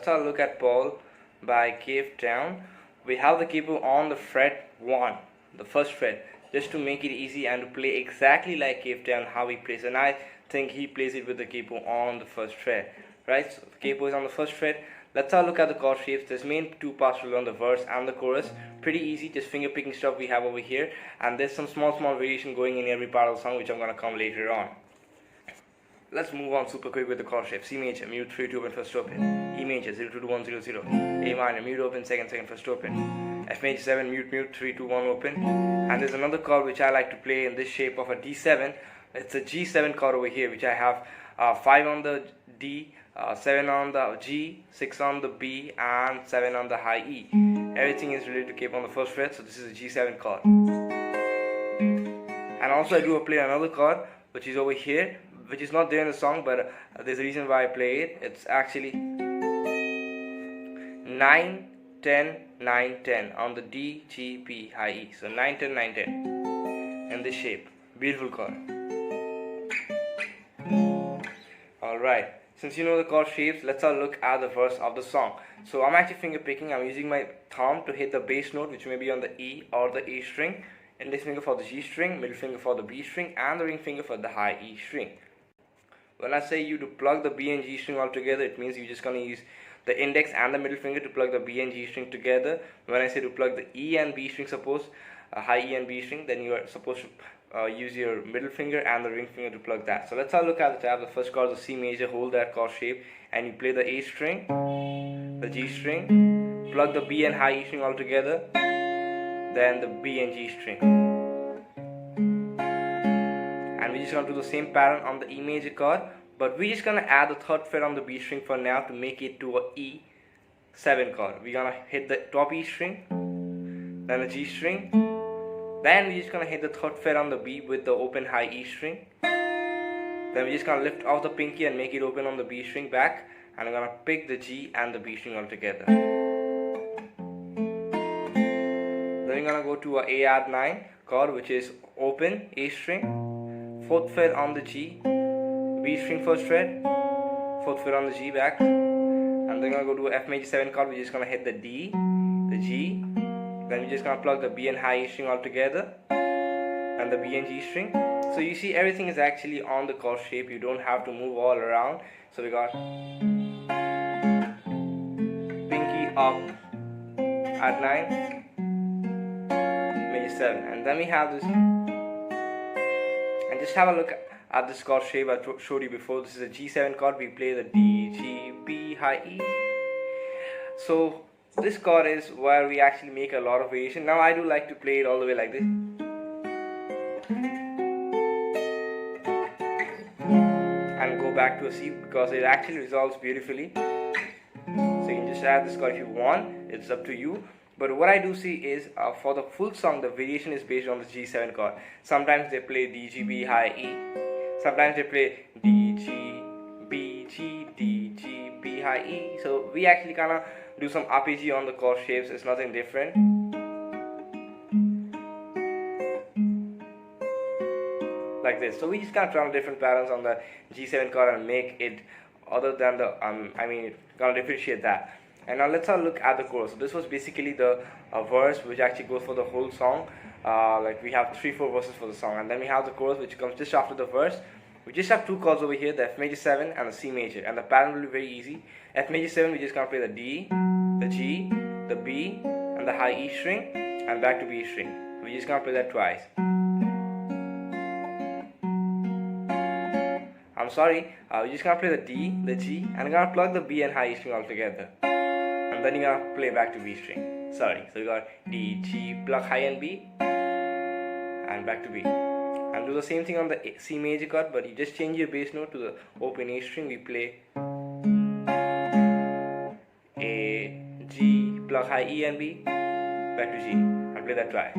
let's have a look at Paul by Cavetown. We have the capo on the fret 1, the first fret, just to make it easy and to play exactly like Cavetown how he plays. And I think he plays it with the capo on the first fret, right? So the capo is on the first fret. Let's have a look at the chord shapes. There's main two parts to learn, the verse and the chorus. Pretty easy, just finger picking stuff we have over here. And there's some small variation going in every part of the song, which I'm going to come later on. Let's move on super quick with the chord shape. C major, mute 3 2 open first open. E major 0 2 2 1 0 0. A minor, mute open second first open. F major 7 mute 3 2 1 open. And there's another chord which I like to play in this shape of a D7. It's a G7 chord over here, which I have 5 on the D, 7 on the G, 6 on the B, and 7 on the high E. Everything is related to capo on the first fret, so this is a G7 chord. And also I do play another chord which is over here, which is not there in the song, but there's a reason why I play it. It's actually 9 10 9 10 on the D, G, B, high E. So 9 10 9 10 in this shape. Beautiful chord. Alright, since you know the chord shapes, let's have a look at the verse of the song. So I'm actually finger picking. I'm using my thumb to hit the bass note, which may be on the E or the A string, index finger for the G string, middle finger for the B string, and the ring finger for the high E string. When I say you to plug the B and G string all together, it means you're just going to use the index and the middle finger to plug the B and G string together. When I say to plug the E and B string, suppose high E and B string, then you are supposed to use your middle finger and the ring finger to plug that. So let's have a look at the tab. The first chord is the C major. Hold that chord shape and you play the A string, the G string, plug the B and high E string all together, then the B and G string. And we're just going to do the same pattern on the E major chord, but we're just going to add the third fret on the B string for now to make it to a E7 chord. We're going to hit the top E string, then the G string, then we're just going to hit the third fret on the B with the open high E string. Then we're just going to lift off the pinky and make it open on the B string back, and I'm going to pick the G and the B string all together. Then we're going to go to a A add 9 chord, which is open A string, fourth fret on the G, B string first fret, fourth fret on the G back, and then we're going to go to a F major 7 chord. We're just going to hit the D, the G, then we're just going to plug the B and high E string all together, and the B and G string. So you see everything is actually on the chord shape. You don't have to move all around. So we got pinky up at 9, major 7, and then we have this. And just have a look at this chord shape I showed you before. This is a G7 chord. We play the D, G, B, high E. So this chord is where we actually make a lot of variation. Now I do like to play it all the way like this, and go back to a C, because it actually resolves beautifully. So you can just add this chord if you want, it's up to you. But what I do see is for the full song, the variation is based on the G7 chord. Sometimes they play D, G, B, high E. Sometimes they play D, G, B, G, D, G, B, high E. So we actually kind of do some RPG on the chord shapes. It's nothing different. Like this. So we just kind of try on different patterns on the G7 chord and make it other than the kind of differentiate that. And now let's have a look at the chorus. So this was basically the verse, which actually goes for the whole song. Like we have 3-4 verses for the song, and then we have the chorus, which comes just after the verse. We just have two chords over here, the F major 7 and the C major, and the pattern will be very easy. F major 7, we just gonna play the D, the G, the B, and the high E string, and back to B string. We just gonna play that twice. I'm sorry, we're just gonna play the D, the G, and I'm gonna plug the B and high E string all together. And then you're gonna play back to B string. Sorry, so you got D, G, plug high and B, and back to B. And do the same thing on the C major chord, but you just change your bass note to the open A string. We play A, G, plug high E and B, back to G, and play that twice.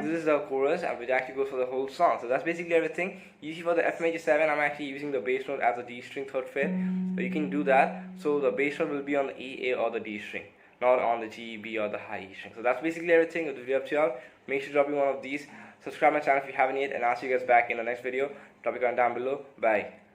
This is the chorus, and which actually goes for the whole song. So that's basically everything. Usually for the F major 7, I'm actually using the bass note as a D string third fret. So you can do that. So the bass note will be on the E, A, or the D string, not on the G, B, or the high E string. So that's basically everything. It will be up to y'all. Make sure to drop me one of these Subscribe my channel if you haven't yet, and I'll see you guys back in the next video. Drop a comment down below. Bye.